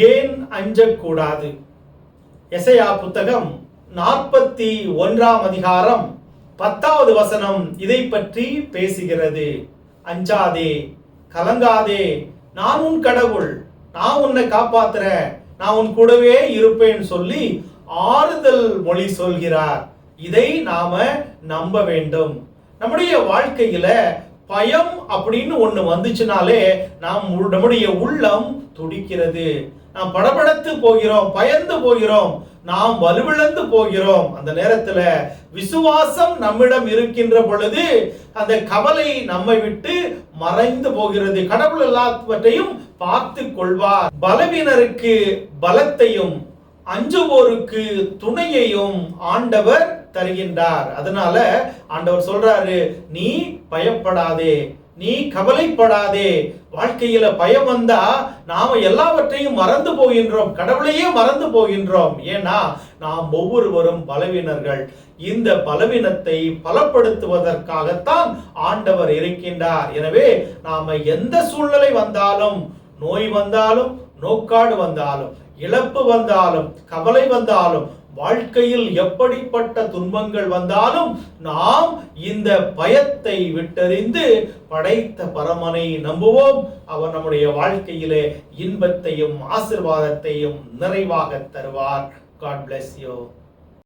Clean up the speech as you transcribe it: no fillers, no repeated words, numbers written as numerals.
ஏன் அஞ்சக்கூடாது? எசையா புத்தகம் 41ஆம் அதிகாரம் 10வது வசனம் இதை பற்றி பேசுகிறது. அஞ்சாதே, கலங்காதே, நான் உன் கடவுள், நான் உன்னை காப்பாத்துறேன், நான் உன் கூடவே இருப்பேன் சொல்லி ஆறுதல் மொழி சொல்கிறார். இதை நாம நம்ப வேண்டும். நம்முடைய வாழ்க்கையில பயம் அப்படின்னு ஒண்ணு வந்துச்சுனாலே நம்முடைய உள்ளம் துடிக்கிறது. நாம் படபடத்து போகிறோம், பயந்து போகிறோம், நாம் வலுவிழந்து போகிறோம். அந்த நேரத்துல விசுவாசம் நம்மிடம் இருக்கின்ற பொழுது அந்த கவலை நம்மை விட்டு மறைந்து போகிறது. கடவுள் எல்லாவற்றையும் பார்த்து கொள்வார். பலவீனருக்கு பலத்தையும் அஞ்சுவோருக்கு துணையையும் ஆண்டவர் தருகின்றார். அதனால ஆண்டவர் சொல்றாரு, நீ பயப்படாதே, நீ கவலைப்படாதே. வாழ்க்கையில பயம் வந்தா நாம எல்லாவற்றையும் மறந்து போகின்றோம், கடவுளையே மறந்து போகின்றோம். ஏன்னா நாம் ஒவ்வொருவரும் பலவீனர்கள். இந்த பலவீனத்தை பலப்படுத்துவதற்காகத்தான் ஆண்டவர் இருக்கின்றார். எனவே நாம எந்த சூழ்நிலை வந்தாலும், நோய் வந்தாலும், நோக்காடு வந்தாலும், இழப்பு வந்தாலும், கவலை வந்தாலும், வாழ்க்கையில் எப்படிப்பட்ட துன்பங்கள் வந்தாலும் நாம் இந்த பயத்தை விட்டறிந்து படைத்த பரமனை நம்புவோம். அவர் நம்முடைய வாழ்க்கையிலே இன்பத்தையும் ஆசீர்வாதத்தையும் நிறைவாக தருவார். God bless you.